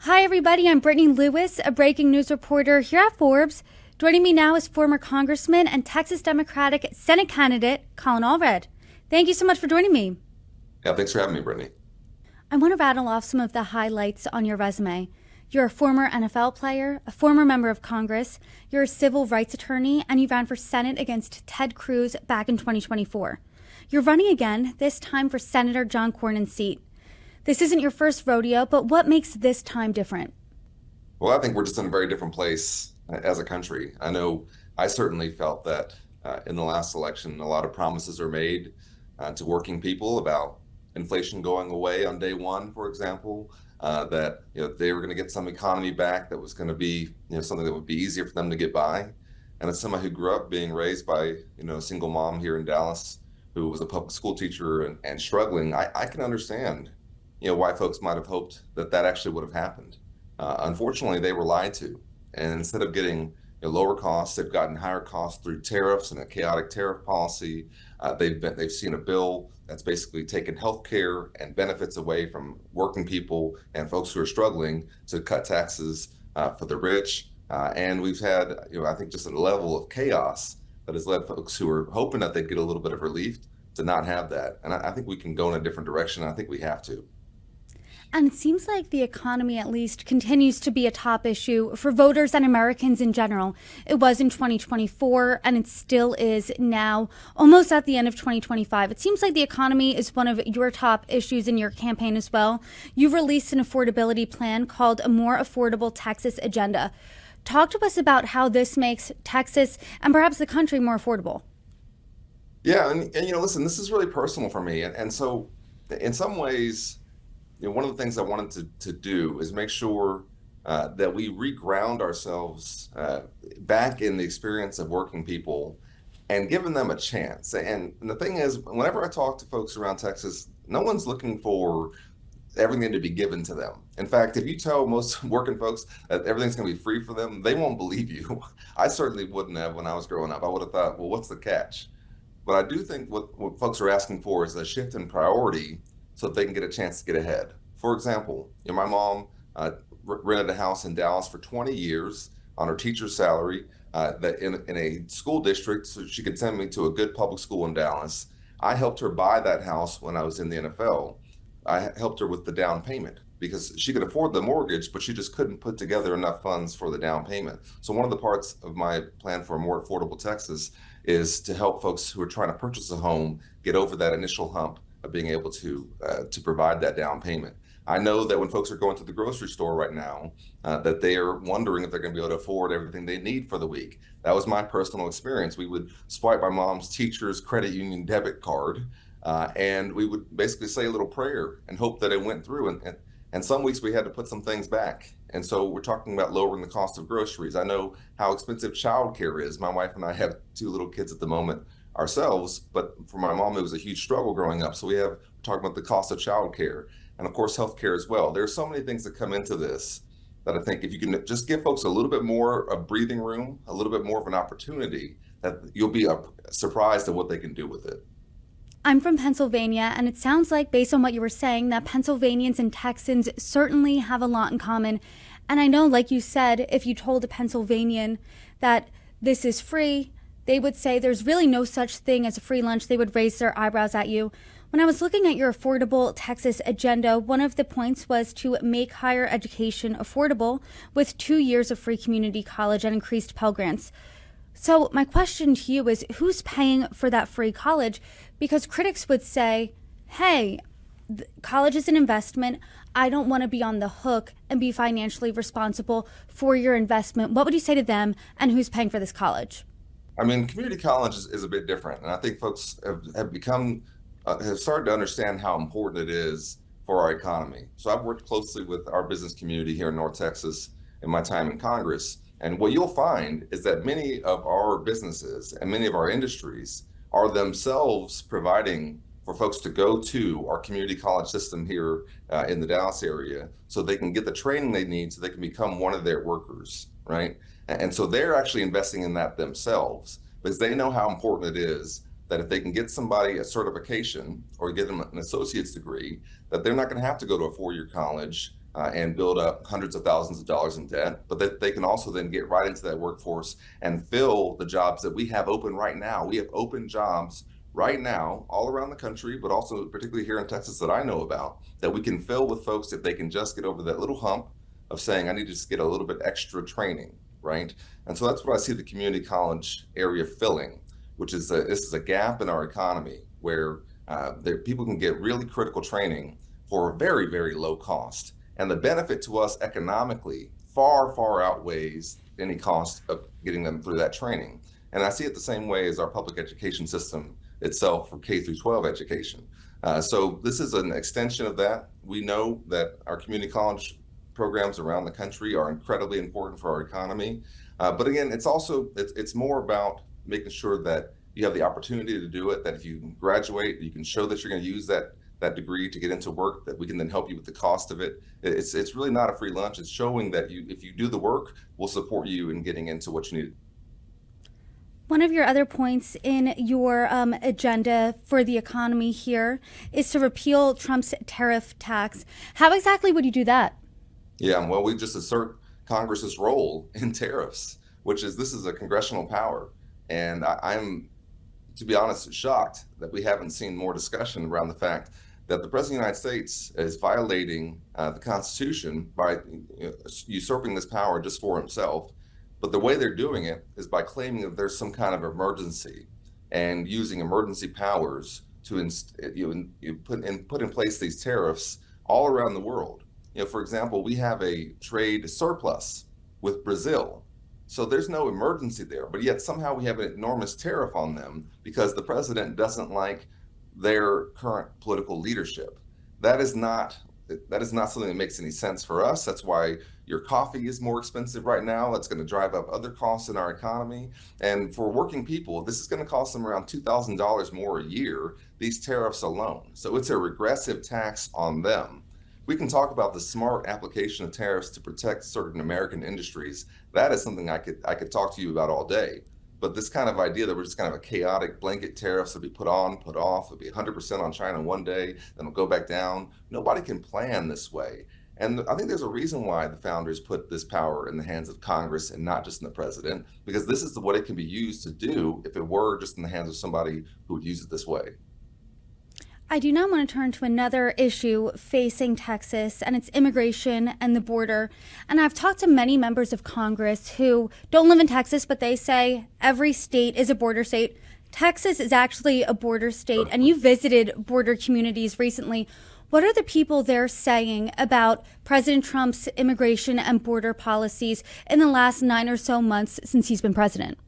Hi, everybody. I'm Brittany Lewis, a breaking news reporter here at Forbes. Joining me now is former Congressman and Texas Democratic Senate candidate Colin Allred. Thank you so much for joining me. Yeah, thanks for having me, Brittany. I want to rattle off some of the highlights on your resume. You're a former NFL player, a former member of Congress, you're a civil rights attorney, and you ran for Senate against Ted Cruz back in 2024. You're running again, this time for Senator John Cornyn's seat. This isn't your first rodeo, but what makes this time different? Well, I think we're just in a very different place as a country. I know I certainly felt that in the last election, a lot of promises are made to working people about inflation going away on day one, for example, that they were going to get some economy back that was going to be something that would be easier for them to get by. And as somebody who grew up being raised by a single mom here in Dallas, who was a public school teacher and struggling, I can understand why folks might have hoped that that actually would have happened. Unfortunately, they were lied to. And instead of getting lower costs, they've gotten higher costs through tariffs and a chaotic tariff policy. They've seen a bill that's basically taken health care and benefits away from working people and folks who are struggling to cut taxes for the rich. And we've had, I think, just a level of chaos that has led folks who are hoping that they'd get a little bit of relief to not have that. And I think we can go in a different direction. I think we have to. And it seems like the economy, at least, continues to be a top issue for voters and Americans in general. It was in 2024, and it still is now, almost at the end of 2025. It seems like the economy is one of your top issues in your campaign as well. You've released an affordability plan called A More Affordable Texas Agenda. Talk to us about how this makes Texas and perhaps the country more affordable. Yeah, and listen, this is really personal for me. And so in some ways, one of the things I wanted to do is make sure that we reground ourselves back in the experience of working people and giving them a chance. And the thing is, whenever I talk to folks around Texas, no one's looking for everything to be given to them. In fact, if you tell most working folks that everything's going to be free for them, they won't believe you. I certainly wouldn't have when I was growing up. I would have thought, well, what's the catch? But I do think what folks are asking for is a shift in priority so that they can get a chance to get ahead. For example, my mom rented a house in Dallas for 20 years on her teacher's salary that in a school district so she could send me to a good public school in Dallas. I helped her buy that house when I was in the NFL. I helped her with the down payment because she could afford the mortgage, but she just couldn't put together enough funds for the down payment. So one of the parts of my plan for a more affordable Texas is to help folks who are trying to purchase a home get over that initial hump of being able to provide that down payment. I know that when folks are going to the grocery store right now, that they are wondering if they're going to be able to afford everything they need for the week. That was my personal experience. We would swipe my mom's teacher's credit union debit card, and we would basically say a little prayer and hope that it went through. And some weeks we had to put some things back. And so we're talking about lowering the cost of groceries. I know how expensive childcare is. My wife and I have two little kids at the moment ourselves, but for my mom, it was a huge struggle growing up. So we're talking about the cost of childcare and of course, healthcare as well. There are so many things that come into this that I think if you can just give folks a little bit more of breathing room, a little bit more of an opportunity, that you'll be surprised at what they can do with it. I'm from Pennsylvania, and it sounds like, based on what you were saying, that Pennsylvanians and Texans certainly have a lot in common. And I know, like you said, if you told a Pennsylvanian that this is free, they would say there's really no such thing as a free lunch. They would raise their eyebrows at you. When I was looking at your affordable Texas agenda, one of the points was to make higher education affordable with 2 years of free community college and increased Pell Grants. So my question to you is, who's paying for that free college? Because critics would say, hey, college is an investment. I don't want to be on the hook and be financially responsible for your investment. What would you say to them, and who's paying for this college? I mean, community college is a bit different. And I think folks have started to understand how important it is for our economy. So I've worked closely with our business community here in North Texas in my time in Congress. And what you'll find is that many of our businesses and many of our industries are themselves providing for folks to go to our community college system here in the Dallas area so they can get the training they need so they can become one of their workers, right? And so they're actually investing in that themselves because they know how important it is that if they can get somebody a certification or get them an associate's degree, that they're not going to have to go to a four-year college and build up hundreds of thousands of dollars in debt, but that they can also then get right into that workforce and fill the jobs that we have open right now. We have open jobs right now all around the country, but also particularly here in Texas that I know about, that we can fill with folks if they can just get over that little hump of saying, I need to just get a little bit extra training, right? And so that's what I see the community college area filling, which is this is a gap in our economy where people can get really critical training for a very, very low cost. And the benefit to us economically far, far outweighs any cost of getting them through that training. And I see it the same way as our public education system itself for K through 12 education. So this is an extension of that. We know that our community college programs around the country are incredibly important for our economy. But again, it's more about making sure that you have the opportunity to do it, that if you graduate, you can show that you're going to use that degree to get into work, that we can then help you with the cost of it. It's really not a free lunch. It's showing that if you do the work, we'll support you in getting into what you need. One of your other points in your agenda for the economy here is to repeal Trump's tariff tax. How exactly would you do that? Yeah, well, we just assert Congress's role in tariffs, which is this is a congressional power. And I'm, to be honest, shocked that we haven't seen more discussion around the fact that the President of the United States is violating the Constitution by usurping this power just for himself. But the way they're doing it is by claiming that there's some kind of emergency and using emergency powers to put in place these tariffs all around the world. For example, we have a trade surplus with Brazil. So there's no emergency there, but yet somehow we have an enormous tariff on them because the president doesn't like their current political leadership. That is not something that makes any sense for us. That's why your coffee is more expensive right now. That's going to drive up other costs in our economy. And for working people, this is going to cost them around $2,000 more a year, these tariffs alone. So it's a regressive tax on them. We can talk about the smart application of tariffs to protect certain American industries. That is something I could talk to you about all day. But this kind of idea that we're just kind of a chaotic blanket tariffs that be put on, put off, it'll be 100% on China one day, then it'll go back down. Nobody can plan this way. And I think there's a reason why the founders put this power in the hands of Congress and not just in the president, because this is what it can be used to do if it were just in the hands of somebody who would use it this way. I do now want to turn to another issue facing Texas, and it's immigration and the border. And I've talked to many members of Congress who don't live in Texas, but they say every state is a border state. Texas is actually a border state, and you visited border communities recently. What are the people there saying about President Trump's immigration and border policies in the last 9 or so months since he's been president?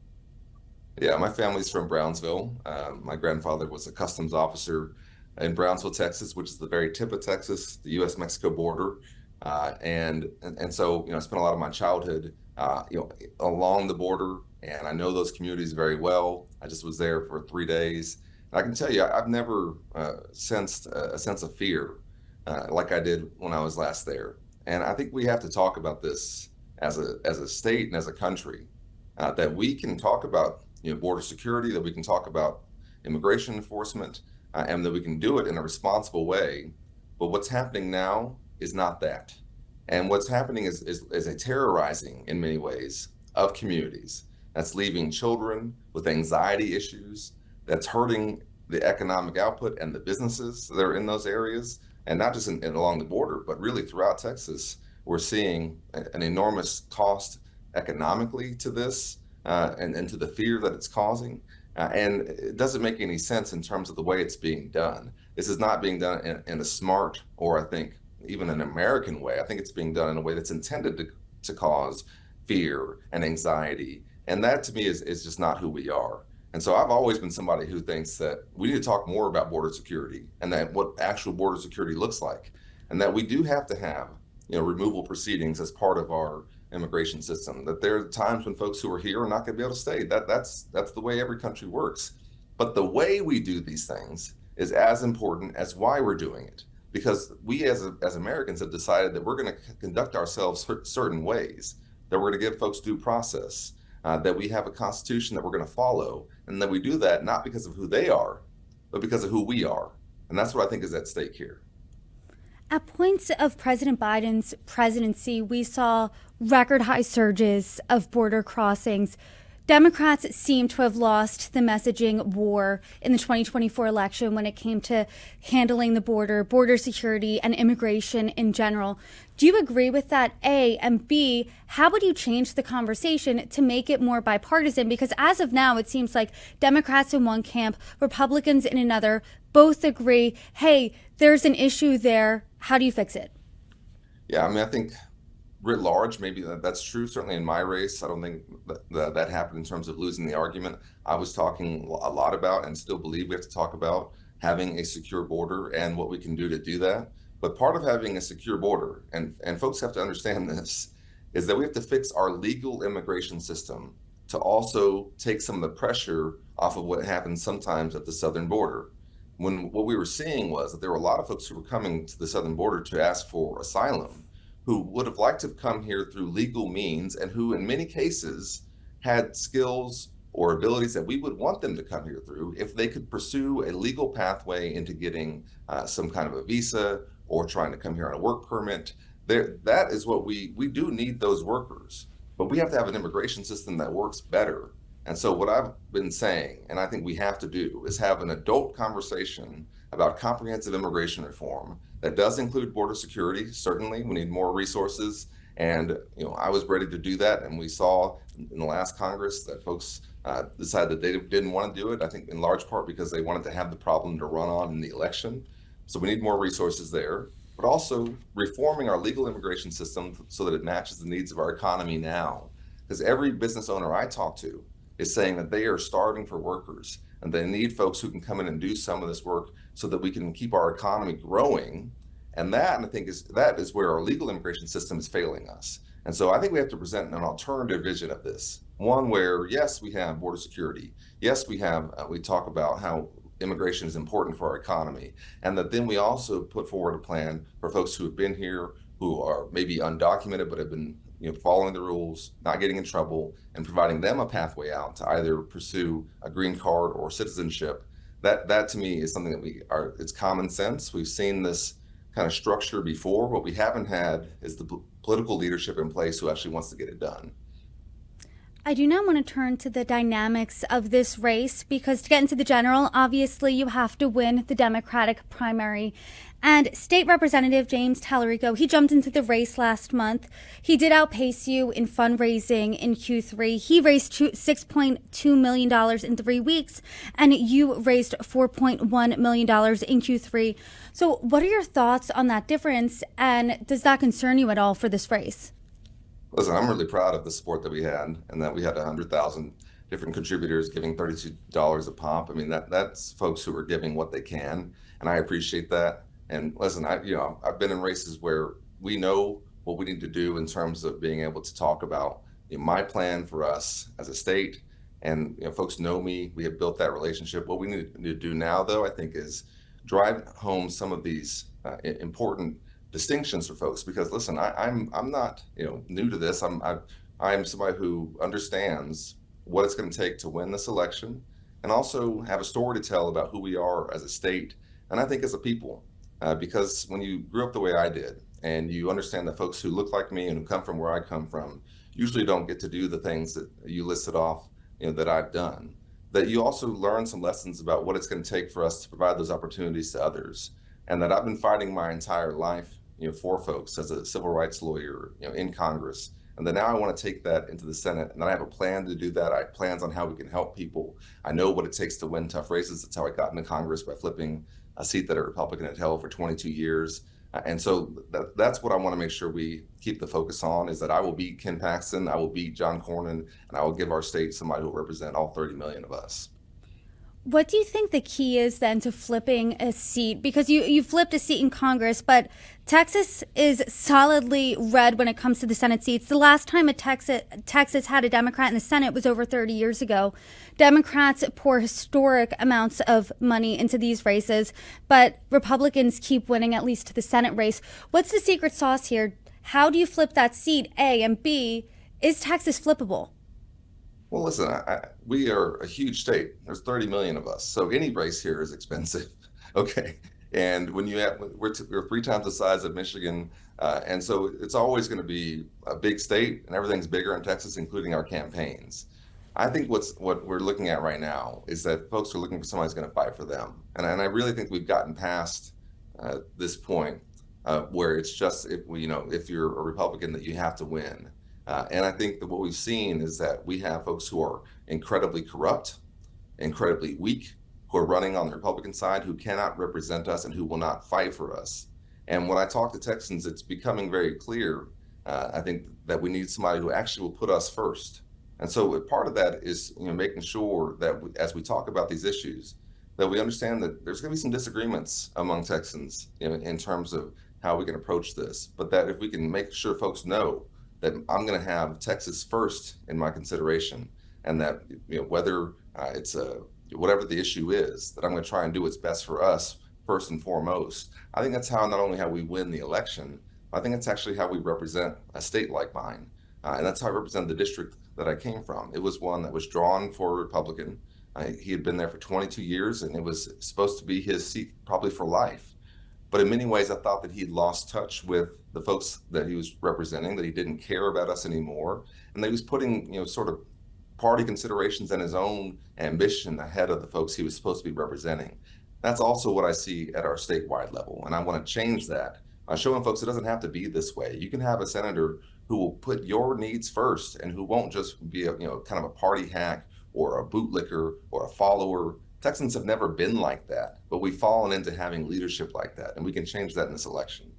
Yeah, my family's from Brownsville. My grandfather was a customs officer in Brownsville, Texas, which is the very tip of Texas, the U.S.-Mexico border, and so I spent a lot of my childhood, along the border, and I know those communities very well. I just was there for 3 days. And I can tell you, I've never sensed a sense of fear like I did when I was last there. And I think we have to talk about this as a state and as a country, that we can talk about border security, that we can talk about immigration enforcement. And that we can do it in a responsible way. But what's happening now is not that. And what's happening is a terrorizing, in many ways, of communities. That's leaving children with anxiety issues. That's hurting the economic output and the businesses that are in those areas. And not just along the border, but really throughout Texas, we're seeing an enormous cost economically to this and to the fear that it's causing. And it doesn't make any sense in terms of the way it's being done. This is not being done in a smart, or I think even an American way. I think it's being done in a way that's intended to cause fear and anxiety. And that to me is just not who we are. And so I've always been somebody who thinks that we need to talk more about border security and that what actual border security looks like. And that we do have to have removal proceedings as part of our immigration system, that there are times when folks who are here are not going to be able to stay. That's the way every country works. But the way we do these things is as important as why we're doing it, because we as Americans have decided that we're going to conduct ourselves certain ways, that we're going to give folks due process, that we have a constitution that we're going to follow, and that we do that not because of who they are, but because of who we are. And that's what I think is at stake here. At points of President Biden's presidency, we saw record high surges of border crossings. Democrats seem to have lost the messaging war in the 2024 election when it came to handling the border security, and immigration in general. Do you agree with that, A? And B, how would you change the conversation to make it more bipartisan? Because as of now, it seems like Democrats in one camp, Republicans in another, both agree, hey, there's an issue there. How do you fix it? Yeah, I mean, I think writ large, maybe that's true. Certainly in my race, I don't think that happened in terms of losing the argument. I was talking a lot about, and still believe we have to talk about, having a secure border and what we can do to do that. But part of having a secure border, and folks have to understand this, is that we have to fix our legal immigration system to also take some of the pressure off of what happens sometimes at the southern border. When what we were seeing was that there were a lot of folks who were coming to the southern border to ask for asylum, who would have liked to have come here through legal means, and who in many cases had skills or abilities that we would want them to come here through if they could pursue a legal pathway into getting some kind of a visa or trying to come here on a work permit. That is what we do need those workers, but we have to have an immigration system that works better. And so what I've been saying, and I think we have to do, is have an adult conversation about comprehensive immigration reform that does include border security. Certainly, we need more resources. And I was ready to do that. And we saw in the last Congress that folks decided that they didn't want to do it, I think in large part because they wanted to have the problem to run on in the election. So we need more resources there, but also reforming our legal immigration system so that it matches the needs of our economy now. Because every business owner I talk to is saying that they are starving for workers, and they need folks who can come in and do some of this work so that we can keep our economy growing. And that, I think, is where our legal immigration system is failing us. And so I think we have to present an alternative vision of this. One where, yes, we have border security. Yes, we talk about how immigration is important for our economy. And that then we also put forward a plan for folks who have been here, who are maybe undocumented, but have been following the rules, not getting in trouble, and providing them a pathway out to either pursue a green card or citizenship. That to me is something that it's common sense. We've seen this kind of structure before. What we haven't had is the political leadership in place who actually wants to get it done. I do now want to turn to the dynamics of this race, because to get into the general, obviously you have to win the Democratic primary. And State Representative James Tallarico, he jumped into the race last month. He did outpace you in fundraising in Q3. He raised $6.2 million in 3 weeks, and you raised $4.1 million in Q3. So what are your thoughts on that difference, and does that concern you at all for this race? Listen, I'm really proud of the support that we had, and that we had 100,000 different contributors giving $32 a pop. I mean, that's folks who are giving what they can, and I appreciate that. And listen, I've been in races where we know what we need to do in terms of being able to talk about my plan for us as a state, and folks know me. We have built that relationship. What we need to do now, though, I think, is drive home some of these important distinctions for folks, because listen, I'm not new to this. I'm somebody who understands what it's going to take to win this election, and also have a story to tell about who we are as a state, and I think as a people, because when you grew up the way I did, and you understand that folks who look like me and who come from where I come from usually don't get to do the things that you listed off that I've done, that you also learn some lessons about what it's going to take for us to provide those opportunities to others. And that I've been fighting my entire life, for folks as a civil rights lawyer, in Congress. And then now I want to take that into the Senate, and I have a plan to do that. I have plans on how we can help people. I know what it takes to win tough races. That's how I got into Congress, by flipping a seat that a Republican had held for 22 years. And so that's what I want to make sure we keep the focus on, is that I will beat Ken Paxton, I will beat John Cornyn, and I will give our state somebody who will represent all 30 million of us. What do you think the key is then to flipping a seat? Because you flipped a seat in Congress, but Texas is solidly red when it comes to the Senate seats. The last time Texas had a Democrat in the Senate was over 30 years ago. Democrats pour historic amounts of money into these races, but Republicans keep winning at least the Senate race. What's the secret sauce here? How do you flip that seat, A? And B, is Texas flippable? Well, listen, we are a huge state. There's 30 million of us. So any race here is expensive. Okay. And when you have, we're 3 times the size of Michigan. And so it's always going to be a big state, and everything's bigger in Texas, including our campaigns. I think what we're looking at right now is that folks are looking for somebody who's going to fight for them. And I really think we've gotten past this point where it's just, if you're a Republican, that you have to win. And I think that what we've seen is that we have folks who are incredibly corrupt, incredibly weak, who are running on the Republican side, who cannot represent us and who will not fight for us. And when I talk to Texans, it's becoming very clear, I think, that we need somebody who actually will put us first. And so part of that is, making sure that as we talk about these issues, that we understand that there's going to be some disagreements among Texans, in terms of how we can approach this. But that if we can make sure folks know that I'm going to have Texas first in my consideration, and that whether it's whatever the issue is, that I'm going to try and do what's best for us first and foremost. I think that's not only how we win the election, I think it's actually how we represent a state like mine. And that's how I represent the district that I came from. It was one that was drawn for a Republican. He had been there for 22 years, and it was supposed to be his seat probably for life. But in many ways, I thought that he'd lost touch with the folks that he was representing, that he didn't care about us anymore, and that he was putting, sort of party considerations and his own ambition ahead of the folks he was supposed to be representing. That's also what I see at our statewide level, and I want to change that by showing folks it doesn't have to be this way. You can have a senator who will put your needs first and who won't just be a kind of a party hack or a bootlicker or a follower. Texans have never been like that, but we've fallen into having leadership like that, and we can change that in this election.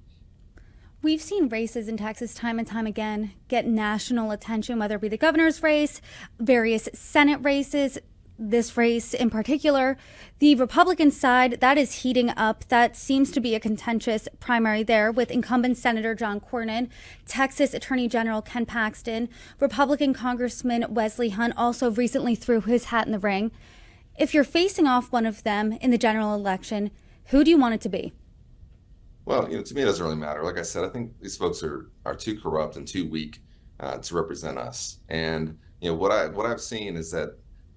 We've seen races in Texas time and time again get national attention, whether it be the governor's race, various Senate races, this race in particular. The Republican side, that is heating up. That seems to be a contentious primary there with incumbent Senator John Cornyn, Texas Attorney General Ken Paxton, Republican Congressman Wesley Hunt also recently threw his hat in the ring. If you're facing off one of them in the general election, who do you want it to be? Well, to me, it doesn't really matter. Like I said, I think these folks are too corrupt and too weak to represent us. And what I've seen is that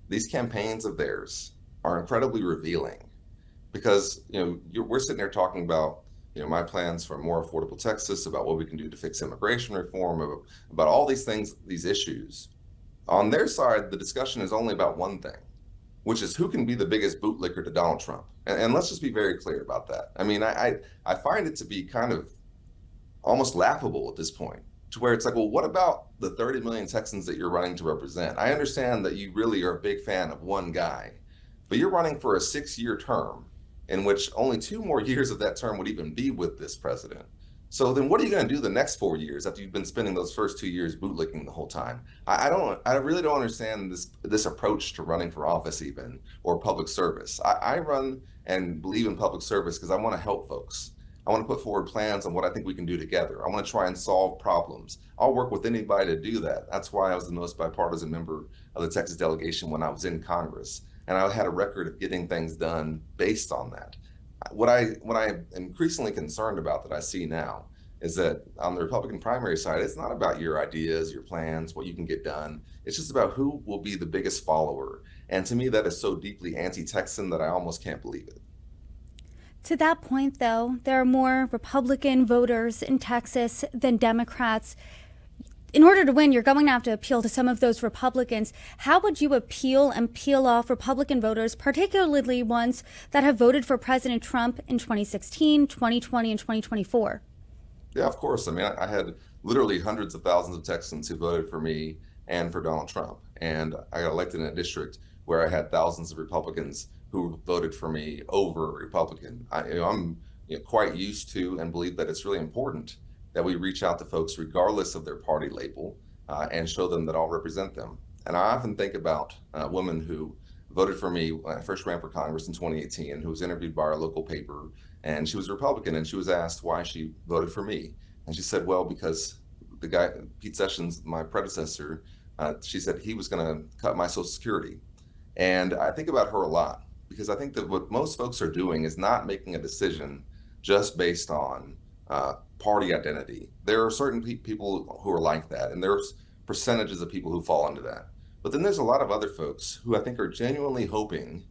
these campaigns of theirs are incredibly revealing, because we're sitting there talking about my plans for a more affordable Texas, about what we can do to fix immigration reform, about all these things, these issues. On their side, the discussion is only about one thing, which is who can be the biggest bootlicker to Donald Trump. And let's just be very clear about that. I mean, I find it to be kind of almost laughable at this point, to where it's like, well, what about the 30 million Texans that you're running to represent? I understand that you really are a big fan of one guy, but you're running for a 6-year term in which only 2 more years of that term would even be with this president. So then what are you going to do the next 4 years after you've been spending those first 2 years bootlicking the whole time? I really don't understand this approach to running for office even, or public service. I run and believe in public service because I want to help folks. I want to put forward plans on what I think we can do together. I want to try and solve problems. I'll work with anybody to do that. That's why I was the most bipartisan member of the Texas delegation when I was in Congress. And I had a record of getting things done based on that. What I am increasingly concerned about, that I see now, is that on the Republican primary side, it's not about your ideas, your plans, what you can get done. It's just about who will be the biggest follower. And to me, that is so deeply anti-Texan that I almost can't believe it. To that point, though, there are more Republican voters in Texas than Democrats. In order to win, you're going to have to appeal to some of those Republicans. How would you appeal and peel off Republican voters, particularly ones that have voted for President Trump in 2016, 2020, and 2024? Yeah, of course. I mean, I had literally hundreds of thousands of Texans who voted for me and for Donald Trump. And I got elected in a district where I had thousands of Republicans who voted for me over a Republican. I'm quite used to and believe that it's really important that we reach out to folks regardless of their party label and show them that I'll represent them. And I often think about a woman who voted for me when I first ran for Congress in 2018, who was interviewed by our local paper, and she was a Republican, and she was asked why she voted for me. And she said, well, because the guy, Pete Sessions, my predecessor, she said he was going to cut my Social Security. And I think about her a lot, because I think that what most folks are doing is not making a decision just based on party identity. There are certain people who are like that, and there's percentages of people who fall into that. But then there's a lot of other folks who I think are genuinely hoping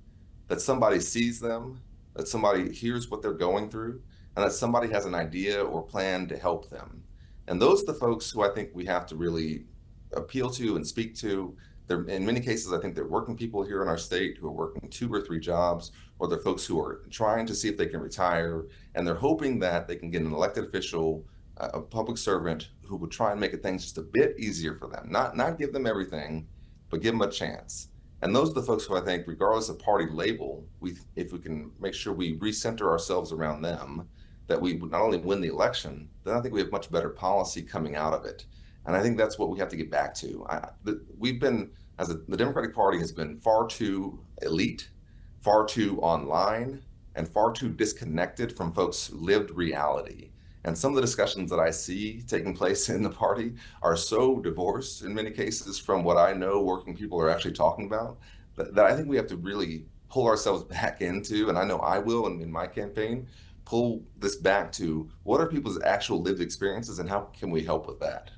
that somebody sees them that somebody hears what they're going through, and that somebody has an idea or plan to help them. And those are the folks who I think we have to really appeal to and speak to. They're, in many cases, I think they're working people here in our state who are working 2 or 3 jobs, or they're folks who are trying to see if they can retire, and they're hoping that they can get an elected official, a public servant who would try and make things just a bit easier for them. Not give them everything, but give them a chance. And those are the folks who I think, regardless of party label, if we can make sure we recenter ourselves around them, that we would not only win the election, then I think we have much better policy coming out of it. And I think that's what we have to get back to. We've been, the Democratic Party has been far too elite, far too online, and far too disconnected from folks' lived reality. And some of the discussions that I see taking place in the party are so divorced in many cases from what I know working people are actually talking about, that I think we have to really pull ourselves back into, and I know I will in my campaign, pull this back to what are people's actual lived experiences and how can we help with that?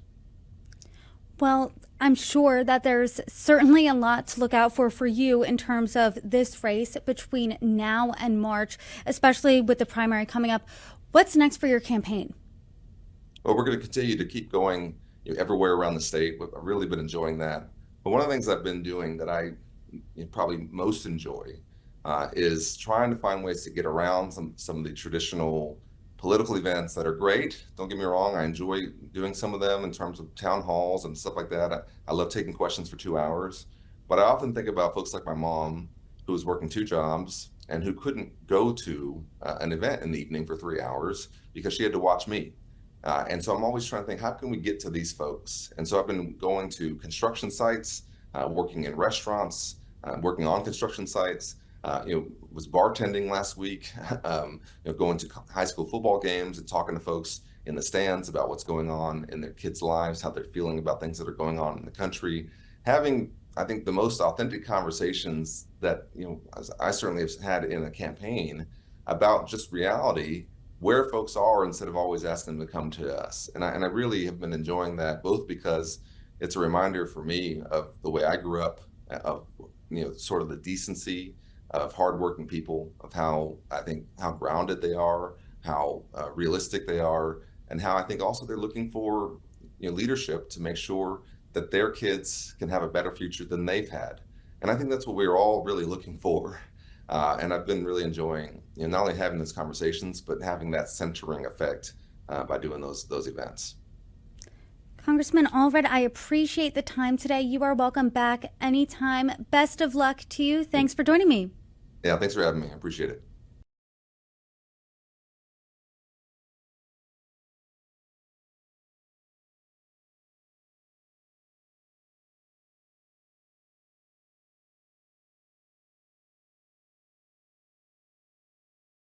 Well, I'm sure that there's certainly a lot to look out for you in terms of this race between now and March, especially with the primary coming up. What's next for your campaign? Well, we're going to continue to keep going everywhere around the state. I've really been enjoying that. But one of the things I've been doing that I probably most enjoy is trying to find ways to get around some of the traditional political events that are great. Don't get me wrong, I enjoy doing some of them in terms of town halls and stuff like that. I love taking questions for 2 hours. But I often think about folks like my mom, who was working 2 jobs and who couldn't go to an event in the evening for 3 hours because she had to watch me. And so I'm always trying to think, how can we get to these folks? And so I've been going to construction sites, working in restaurants, working on construction sites, was bartending last week, going to high school football games and talking to folks in the stands about what's going on in their kids' lives, how they're feeling about things that are going on in the country, having, I think, the most authentic conversations that, I certainly have had in a campaign about just reality, where folks are, instead of always asking them to come to us. And I really have been enjoying that, both because it's a reminder for me of the way I grew up, of sort of the decency of hardworking people, of how grounded they are, how realistic they are, and how I think also they're looking for leadership to make sure that their kids can have a better future than they've had. And I think that's what we're all really looking for. And I've been really enjoying not only having those conversations, but having that centering effect by doing those events. Congressman Allred, I appreciate the time today. You are welcome back anytime. Best of luck to you. Thanks for joining me. Yeah, thanks for having me. I appreciate it.